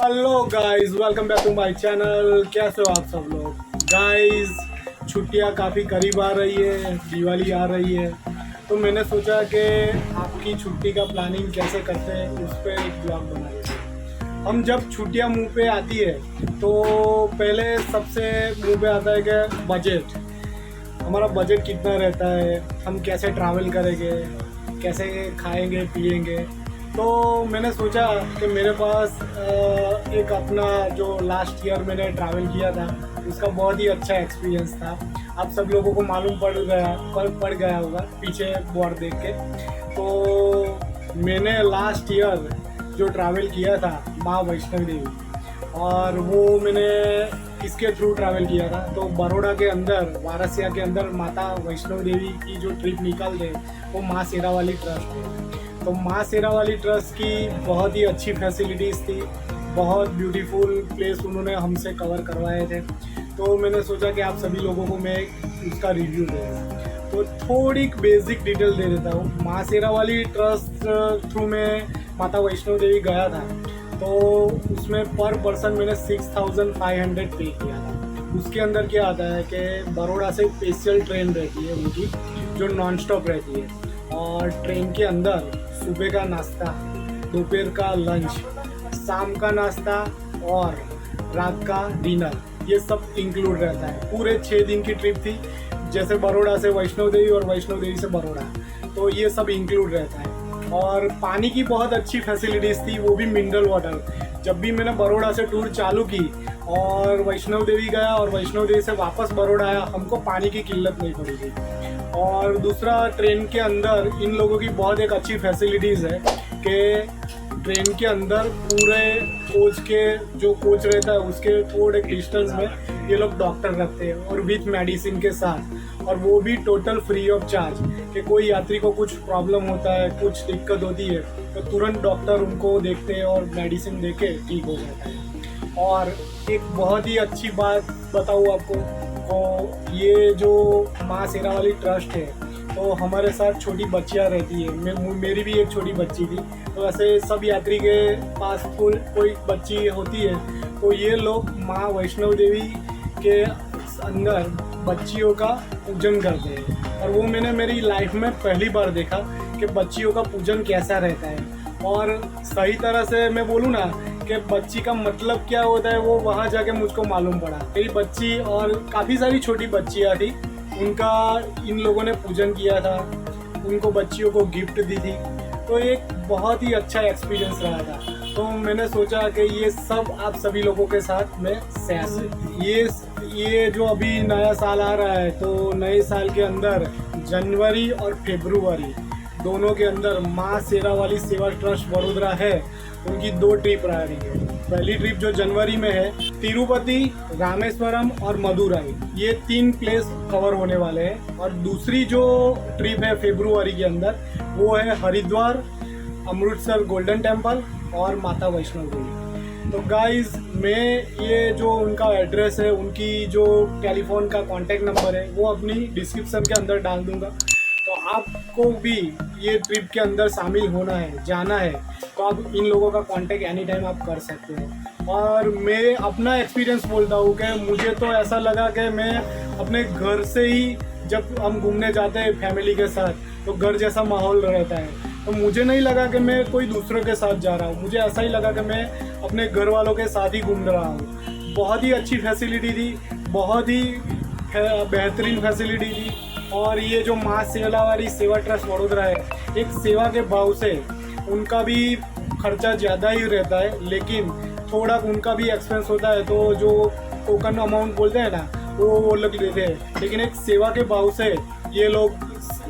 Hello guys, welcome back to my channel. कैसे हो आप सब लोग? गाइस, छुट्टियां काफ़ी करीब आ रही है, दिवाली आ रही है, तो मैंने सोचा कि आपकी छुट्टी का प्लानिंग कैसे करते हैं उस पर एक ब्लॉग बनाइए। हम जब छुट्टियां मुंह पे आती है तो पहले सबसे मुंह पे आता है कि बजट। हमारा बजट कितना रहता है, हम कैसे ट्रैवल करेंगे, कैसे खाएंगे पिएंगे। तो मैंने सोचा कि मेरे पास एक अपना जो लास्ट ईयर मैंने ट्रैवल किया था उसका बहुत ही अच्छा एक्सपीरियंस था। आप सब लोगों को मालूम पड़ गया होगा पीछे बोर्ड देख के। तो मैंने लास्ट ईयर जो ट्रैवल किया था माँ वैष्णो देवी, और वो मैंने किसके थ्रू ट्रैवल किया था, तो बड़ौदा के अंदर वारासिया के अंदर माता वैष्णो देवी की जो ट्रिप निकालते वो माँ शेरावाली ट्रस्ट है। तो माँ शेरावाली ट्रस्ट की बहुत ही अच्छी फैसिलिटीज़ थी, बहुत ब्यूटीफुल प्लेस उन्होंने हमसे कवर करवाए थे। तो मैंने सोचा कि आप सभी लोगों को मैं उसका रिव्यू दूँ, तो थोड़ी बेसिक डिटेल दे देता हूँ। माँ शेरावाली ट्रस्ट थ्रू में माता वैष्णो देवी गया था, तो उसमें पर पर्सन मैंने 6500 पे किया था। उसके अंदर क्या आता है कि बड़ौदा से स्पेशल ट्रेन रहती है उनकी, जो नॉन स्टॉप रहती है, और ट्रेन के अंदर सुबह का नाश्ता, दोपहर का लंच, शाम का नाश्ता और रात का डिनर, ये सब इंक्लूड रहता है। पूरे 6 दिन की ट्रिप थी, जैसे बड़ौदा से वैष्णो देवी और वैष्णो देवी से बड़ौदा, तो ये सब इंक्लूड रहता है। और पानी की बहुत अच्छी फैसिलिटीज़ थी, वो भी मिनरल वाटर। जब भी मैंने बड़ौदा से टूर चालू की और वैष्णो देवी गया और वैष्णो देवी से वापस बड़ौदा आया, हमको पानी की किल्लत नहीं पड़ी थी। और दूसरा, ट्रेन के अंदर इन लोगों की बहुत एक अच्छी फैसिलिटीज़ है कि ट्रेन के अंदर पूरे कोच के जो कोच रहता है उसके थोड़े डिस्टेंस में ये लोग डॉक्टर रखते हैं, और विथ मेडिसिन के साथ, और वो भी टोटल फ्री ऑफ चार्ज। कि कोई यात्री को कुछ प्रॉब्लम होता है, कुछ दिक्कत होती है, तो तुरंत डॉक्टर उनको देखते हैं और मेडिसिन दे के ठीक हो जाता है। और एक बहुत ही अच्छी बात बताऊँ आपको, तो ये जो माँ शेरावाली ट्रस्ट है, तो हमारे साथ छोटी बच्चियाँ रहती है। मेरी भी एक छोटी बच्ची थी, तो ऐसे सब यात्री के पास कोई बच्ची होती है, तो ये लोग माँ वैष्णो देवी के अंदर बच्चियों का पूजन करते हैं। और वो मैंने मेरी लाइफ में पहली बार देखा कि बच्चियों का पूजन कैसा रहता है। और सही तरह से मैं बोलूँ ना कि बच्ची का मतलब क्या होता है, वो वहाँ जाके मुझको मालूम पड़ा। मेरी बच्ची और काफ़ी सारी छोटी बच्चियाँ थी, उनका इन लोगों ने पूजन किया था, उनको बच्चियों को गिफ्ट दी थी। तो एक बहुत ही अच्छा एक्सपीरियंस रहा था। तो मैंने सोचा कि ये सब आप सभी लोगों के साथ में शेयर। ये जो अभी नया साल आ रहा है, तो नए साल के अंदर जनवरी और फरवरी दोनों के अंदर माँ शेरावाली सेवा ट्रस्ट बड़ौदा है, उनकी 2 ट्रिप रह रही है। पहली ट्रिप जो जनवरी में है, तिरुपति, रामेश्वरम और मदुराई, ये 3 प्लेस कवर होने वाले हैं। और दूसरी जो ट्रिप है फरवरी के अंदर, वो है हरिद्वार, अमृतसर गोल्डन टेम्पल और माता वैष्णो देवी। तो गाइस, मैं ये जो उनका एड्रेस है, उनकी जो टेलीफोन का कॉन्टैक्ट नंबर है, वो अपनी डिस्क्रिप्शन के अंदर डाल दूंगा। तो आपको भी ये ट्रिप के अंदर शामिल होना है, जाना है, तो आप इन लोगों का कांटेक्ट एनी टाइम आप कर सकते हो। और मैं अपना एक्सपीरियंस बोलता हूँ कि मुझे तो ऐसा लगा कि मैं अपने घर से ही, जब हम घूमने जाते हैं फैमिली के साथ, तो घर जैसा माहौल रहता है। तो मुझे नहीं लगा कि मैं कोई दूसरों के साथ जा रहा हूँ, मुझे ऐसा ही लगा कि मैं अपने घर वालों के साथ ही घूम रहा हूँ। बहुत ही अच्छी फैसिलिटी थी, बहुत ही बेहतरीन फैसिलिटी थी। और ये जो माँ शेरावाली सेवा ट्रस्ट बड़ौदा है, एक सेवा के भाव से उनका भी खर्चा ज़्यादा ही रहता है, लेकिन थोड़ा उनका भी एक्सपेंस होता है। तो जो टोकन अमाउंट बोलते हैं ना, वो लोग लेते हैं, लेकिन एक सेवा के भाव से ये लोग,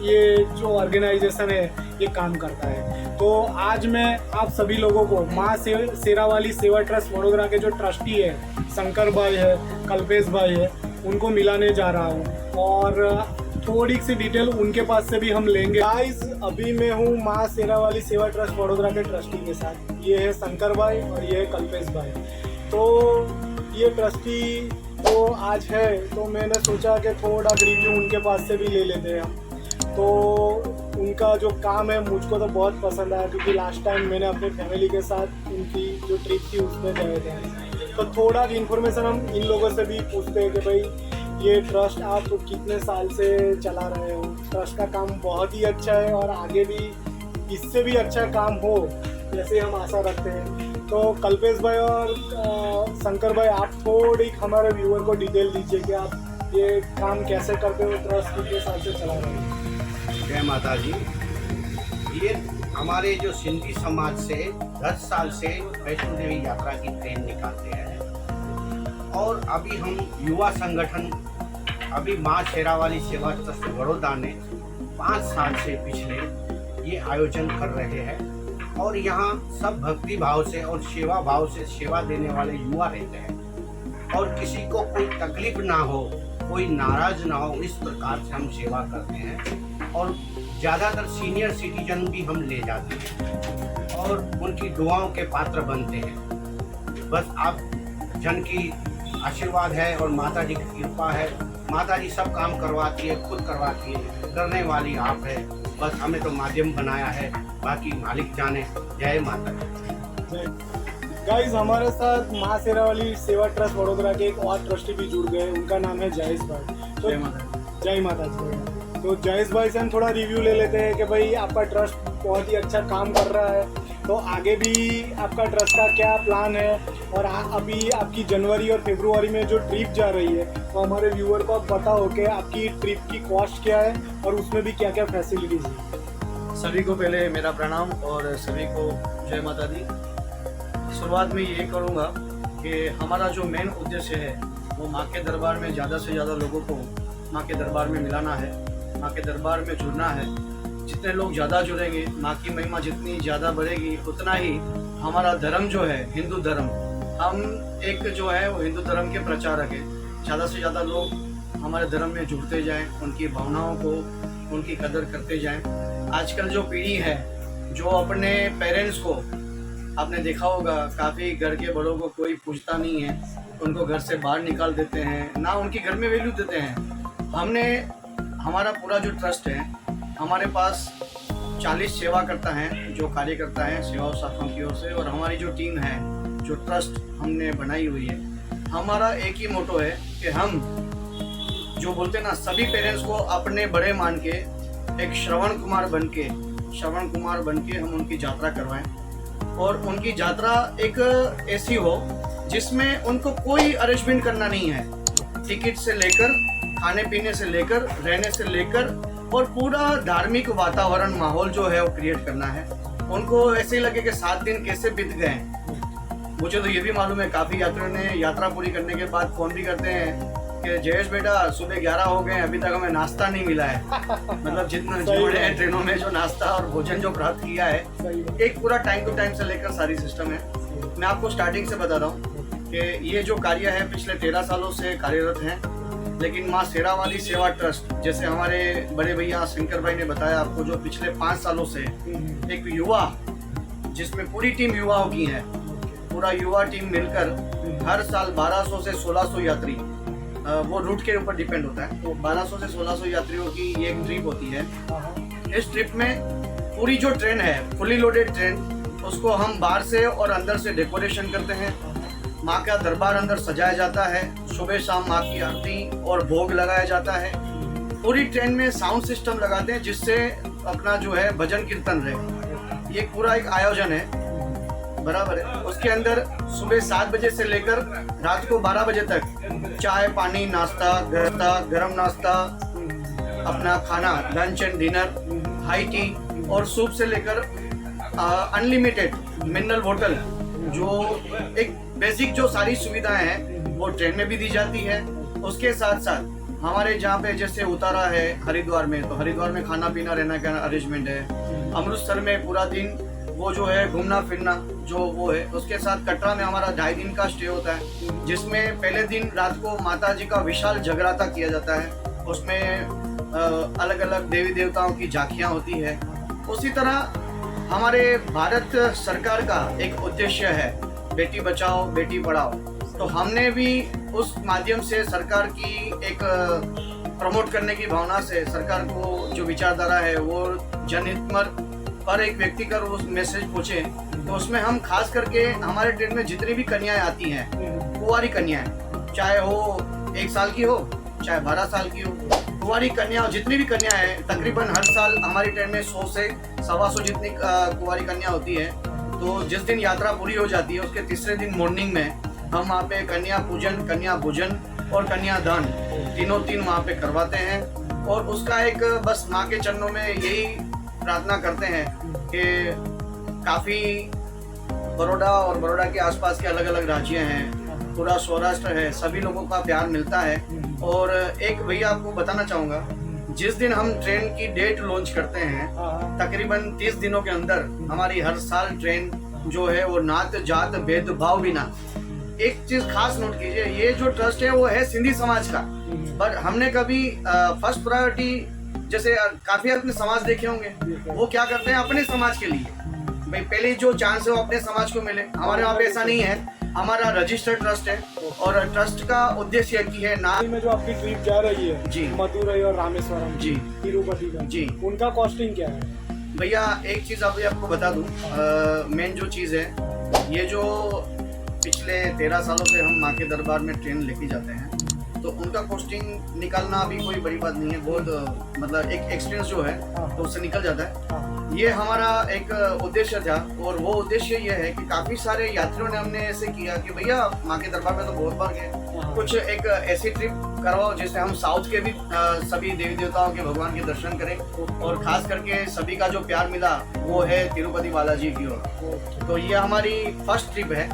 ये जो ऑर्गेनाइजेशन है ये काम करता है। तो आज मैं आप सभी लोगों को माँ शेरावाली सेवा ट्रस्ट वडोदरा के जो ट्रस्टी है शंकर भाई है, कल्पेश भाई है, उनको मिलाने जा रहा हूँ और थोड़ी सी डिटेल उनके पास से भी हम लेंगे। गाइस अभी मैं हूँ माँ शेरावाली सेवा ट्रस्ट वडोदरा के ट्रस्टी के साथ। ये है शंकर भाई और ये है कल्पेश भाई। तो ये ट्रस्टी तो आज है, तो मैंने सोचा कि थोड़ा रिव्यू उनके पास से भी ले लेते हैं हम। तो उनका जो काम है मुझको तो बहुत पसंद आया, क्योंकि लास्ट टाइम मैंने अपने फैमिली के साथ उनकी जो ट्रिप थी उसमें गए थे। तो थोड़ा इन्फॉर्मेशन हम इन लोगों से भी पूछते हैं कि भाई ये ट्रस्ट आप कितने साल से चला रहे हो। ट्रस्ट का काम बहुत ही अच्छा है और आगे भी इससे भी अच्छा काम हो जैसे हम आशा रखते हैं। तो कल्पेश भाई और शंकर भाई आप थोड़ी हमारे व्यूअर को डिटेल दीजिए कि आप ये काम कैसे करते हो, ट्रस्ट कितने साल से चला रहे हो। जय माता जी। ये हमारे जो सिंधी समाज से 10 साल से वैष्णो देवी यात्रा की ट्रेन निकालते हैं और अभी हम युवा संगठन अभी माँ शेरावाली सेवा ट्रस्ट वडोदरा ने 5 साल से पिछले ये आयोजन कर रहे हैं और यहाँ सब भक्ति भाव से और सेवा भाव से सेवा देने वाले युवा रहते हैं और किसी को कोई तकलीफ ना हो, कोई नाराज ना हो, इस प्रकार से हम सेवा करते हैं। और ज़्यादातर सीनियर सिटीजन भी हम ले जाते हैं और उनकी दुआओं के पात्र बनते हैं। बस आप जन की आशीर्वाद है और माता जी की कृपा है। माता जी सब काम करवाती है, खुद करवाती है, करने वाली आप है। बस हमें तो माध्यम बनाया है, बाकी मालिक जाने। जय माता दी। गाइस हमारे साथ माँ शेरावाली सेवा ट्रस्ट वडोदरा के एक और ट्रस्टी भी जुड़ गए, उनका नाम है जयेश भाई। तो जय माता जी। तो जयेश भाई से हम थोड़ा रिव्यू ले लेते हैं कि भाई आपका ट्रस्ट बहुत ही अच्छा काम कर रहा है, तो आगे भी आपका ट्रस्ट का क्या प्लान है और अभी आपकी जनवरी और फरवरी में जो ट्रिप जा रही है, तो हमारे व्यूअर को आप बताओ कि आपकी ट्रिप की कॉस्ट क्या है और उसमें भी क्या क्या फैसिलिटीज़ है। सभी को पहले मेरा प्रणाम और सभी को जय माता दी। शुरुआत में ये करूँगा कि हमारा जो मेन उद्देश्य है वो माँ के दरबार में ज़्यादा से ज़्यादा लोगों को माँ के दरबार में मिलाना है, माँ के दरबार में जुड़ना है। जितने लोग ज़्यादा जुड़ेंगे, माँ की महिमा जितनी ज़्यादा बढ़ेगी, उतना ही हमारा धर्म जो है हिंदू धर्म, हम एक जो है वो हिंदू धर्म के प्रचारक हैं। ज़्यादा से ज़्यादा लोग हमारे धर्म में जुड़ते जाएं, उनकी भावनाओं को, उनकी कदर करते जाएं। आजकल जो पीढ़ी है जो अपने पेरेंट्स को, आपने देखा होगा काफ़ी घर के बड़ों को कोई पूछता नहीं है, उनको घर से बाहर निकाल देते हैं, ना उनके घर में वैल्यू देते हैं। हमने हमारा पूरा जो ट्रस्ट है, हमारे पास 40 सेवा करता है जो कार्य करता है सेवा शाखाओं की ओर से, और हमारी जो टीम है, जो ट्रस्ट हमने बनाई हुई है, हमारा एक ही मोटो है कि हम जो बोलते हैं ना, सभी पेरेंट्स को अपने बड़े मान के एक श्रवण कुमार बन के हम उनकी यात्रा करवाएं और उनकी यात्रा एक ऐसी हो जिसमें उनको कोई अरेंजमेंट करना नहीं है। टिकट से लेकर, खाने पीने से लेकर, रहने से लेकर, और पूरा धार्मिक वातावरण माहौल जो है वो क्रिएट करना है। उनको ऐसे ही लगे कि 7 दिन कैसे बीत गए। मुझे तो ये भी मालूम है काफ़ी यात्रियों ने यात्रा पूरी करने के बाद फ़ोन भी करते हैं कि जयेश बेटा सुबह 11 हो गए, अभी तक हमें नाश्ता नहीं मिला है। मतलब जितने जोड़े हैं ट्रेनों में जो नाश्ता और भोजन जो प्राप्त किया है, एक पूरा टाइम टू टाइम से लेकर सारी सिस्टम है। मैं आपको स्टार्टिंग से बता रहा हूँ कि ये जो कार्य है पिछले 13 सालों से कार्यरत हैं, लेकिन माँ शेरावाली सेवा ट्रस्ट, जैसे हमारे बड़े भैया शंकर भाई ने बताया आपको, जो पिछले 5 सालों से एक युवा, जिसमें पूरी टीम युवाओं की है, पूरा युवा टीम मिलकर हर साल 1200 से 1600 यात्री, वो रूट के ऊपर डिपेंड होता है, तो 1200 से 1600 यात्रियों की ये एक ट्रिप होती है। इस ट्रिप में पूरी जो ट्रेन है, फुली लोडेड ट्रेन, उसको हम बाहर से और अंदर से डेकोरेशन करते हैं। माँ का दरबार अंदर सजाया जाता है, सुबह शाम माँ की आरती और भोग लगाया जाता है। पूरी ट्रेन में साउंड सिस्टम लगाते हैं जिससे अपना जो है भजन कीर्तन रहे। ये पूरा एक आयोजन है, बराबर है। उसके अंदर सुबह 7 बजे से लेकर रात को 12 बजे तक चाय पानी नाश्ता, गरम नाश्ता, अपना खाना, lunch and dinner, high tea और सूप से लेकर अनलिमिटेड मिनरल वाटर, जो एक बेसिक जो सारी सुविधाएं हैं वो ट्रेन में भी दी जाती है। उसके साथ साथ हमारे जहाँ पे जैसे उतारा है हरिद्वार में, तो हरिद्वार में खाना पीना रहना का अरेंजमेंट है। अमृतसर में पूरा दिन वो जो है घूमना फिरना जो वो है। उसके साथ कटरा में हमारा 2.5 दिन का स्टे होता है, जिसमें पहले दिन रात को माता जी का विशाल जगराता किया जाता है। उसमें अलग अलग देवी देवताओं की झांकियाँ होती है। उसी तरह हमारे भारत सरकार का एक उद्देश्य है बेटी बचाओ बेटी पढ़ाओ, तो हमने भी उस माध्यम से सरकार की एक प्रमोट करने की भावना से सरकार को जो विचारधारा है वो जनहित में हर एक व्यक्ति का उस मैसेज पहुँचे, तो उसमें हम खास करके हमारे ट्रेन में जितनी भी कन्याएं आती हैं, कुंवारी कन्याएं, चाहे वो 1 साल की हो चाहे 12 साल की हो, कुंवारी कन्या जितनी भी कन्या है, तकरीबन हर साल हमारी ट्रेन में 100 से 125 जितनी कुंवारी कन्या होती है। तो जिस दिन यात्रा पूरी हो जाती है उसके तीसरे दिन मॉर्निंग में हम वहाँ पे कन्या पूजन, कन्या भोजन और कन्यादान तीन वहाँ पे करवाते हैं। और उसका एक बस माँ के चरणों में यही प्रार्थना करते हैं कि काफ़ी बड़ौदा और बड़ौदा के आसपास के अलग अलग राज्य हैं, पूरा सौराष्ट्र है, सभी लोगों का प्यार मिलता है। और एक भैया आपको बताना चाहूँगा, जिस दिन हम ट्रेन की डेट लॉन्च करते हैं तकरीबन 30 दिनों के अंदर हमारी हर साल ट्रेन जो है वो नात जात भेदभाव बिना, एक चीज खास नोट कीजिए, ये जो ट्रस्ट है वो है सिंधी समाज का, पर हमने कभी फर्स्ट प्रायोरिटी जैसे काफी अपने समाज देखे होंगे वो क्या करते हैं अपने समाज के लिए, भाई पहले जो चांस है वो अपने समाज को मिले। हमारे वहाँ पे ऐसा नहीं है, हमारा रजिस्टर्ड ट्रस्ट है और ट्रस्ट का उद्देश्य की है ना में जो आपकी ट्रिप जा रही है जी, मदुरई और रामेश्वरम जी, तिरुपति का जी, उनका कॉस्टिंग क्या है? भैया एक चीज अभी आपको बता दूं, मेन जो चीज है, ये जो पिछले 13 सालों से हम माँ के दरबार में ट्रेन लेके जाते हैं, तो उनका कॉस्टिंग निकालना अभी कोई बड़ी बात नहीं है, बहुत मतलब एक एक्सपीरियंस जो है तो उससे निकल जाता है। ये हमारा एक उद्देश्य था और वो उद्देश्य ये है कि काफ़ी सारे यात्रियों ने हमने ऐसे किया कि भैया माँ के दरबार में तो बहुत बार गए, कुछ एक ऐसी ट्रिप करवाओ जिससे हम साउथ के भी सभी देवी देवताओं के भगवान के दर्शन करें, और खास करके सभी का जो प्यार मिला वो है तिरुपति बालाजी की ओर। तो ये हमारी फर्स्ट ट्रिप है,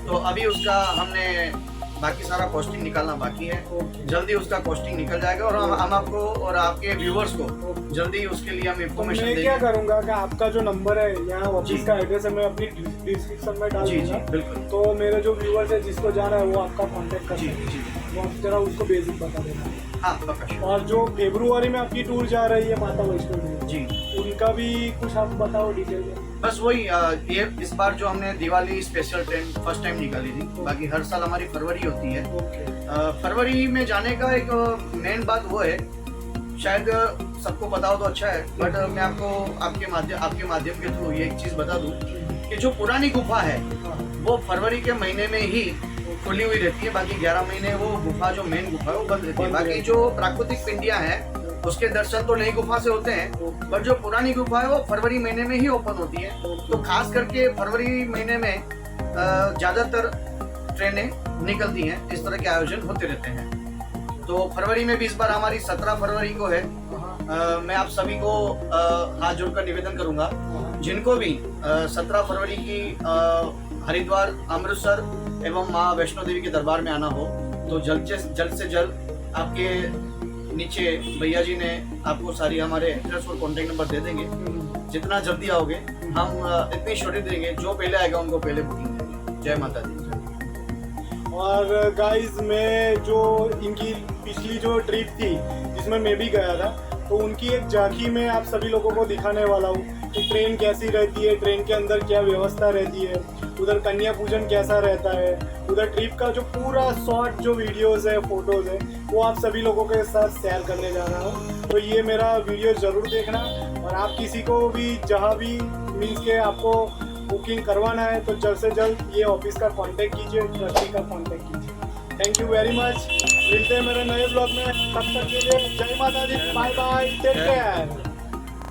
तो अभी उसका हमने बाकी सारा कॉस्टिंग निकालना बाकी है, जल्दी उसका कॉस्टिंग निकल जाएगा और हम आपको और आपके व्यूअर्स को जल्दी उसके लिए हम इन्फॉर्मेशन देंगे। मैं क्या करूंगा कि आपका जो नंबर है यहाँ ऑफिस का एड्रेस है मैं अपनी डिस्क्रिप्शन में डाल दूंगा, बिल्कुल। तो मेरे जो व्यूअर्स है जिसको जाना है वो आपका कांटेक्ट कर सकते हैं, वो आप जरा उसको बेसिक बता देना। हाँ पक्का। और जो फरवरी में आपकी टूर जा रही है माता वैष्णो देवी जी, उनका भी कुछ आप बताओ डिटेल में। बस वही ये इस बार जो हमने Diwali special train first time निकाली थी, बाकी हर साल हमारी फरवरी होती है। फरवरी में जाने का एक मेन बात वो है, शायद सबको पता हो तो अच्छा है, बट मैं आपको आपके माध्यम के थ्रू ये एक चीज़ बता दूं कि जो पुरानी गुफा है वो फरवरी के महीने में ही खुली हुई रहती है, बाकी 11 महीने वो गुफा जो मेन गुफा है वो बंद रहती है। बाकी जो प्राकृतिक पिंडियाँ हैं उसके दर्शन तो नई गुफा से होते हैं, बट जो पुरानी गुफा है वो फरवरी महीने में ही ओपन होती है। तो खास करके फरवरी महीने में ज़्यादातर ट्रेनें निकलती हैं, इस तरह के आयोजन होते रहते हैं। तो फरवरी में भी इस बार हमारी 17 फरवरी को है। मैं आप सभी को हाथ जोड़कर निवेदन करूंगा, जिनको भी 17 फरवरी की हरिद्वार, अमृतसर एवं माँ वैष्णो देवी के दरबार में आना हो, तो जल्द से जल्द आपके नीचे भैया जी ने आपको सारी हमारे एड्रेस और कॉन्टेक्ट नंबर दे देंगे। जितना जल्दी आओगे हम इतनी श्योरिटी देंगे, जो पहले आएगा उनको पहले बुकिंग देंगे। जय माता दी। और गाइस मैं जो इनकी पिछली जो ट्रिप थी जिसमें मैं भी गया था, तो उनकी एक झांकी में आप सभी लोगों को दिखाने वाला हूँ कि ट्रेन कैसी रहती है, ट्रेन के अंदर क्या व्यवस्था रहती है, उधर कन्या पूजन कैसा रहता है, उधर ट्रिप का जो पूरा शॉर्ट जो वीडियोस है, फोटोज़ है, वो आप सभी लोगों के साथ शेयर करने जा रहा हूँ। तो ये मेरा वीडियो ज़रूर देखना, और आप किसी को भी जहाँ भी मीन्स के आपको बुकिंग करवाना है तो जल्द से जल्द ये ऑफिस का कांटेक्ट कीजिए, ट्रस्टी का कांटेक्ट कीजिए। Thank you very much. मिलते हैं मेरे नए ब्लॉग में, तब तक के लिए जय माता दी, बाय बाय, टेक केयर।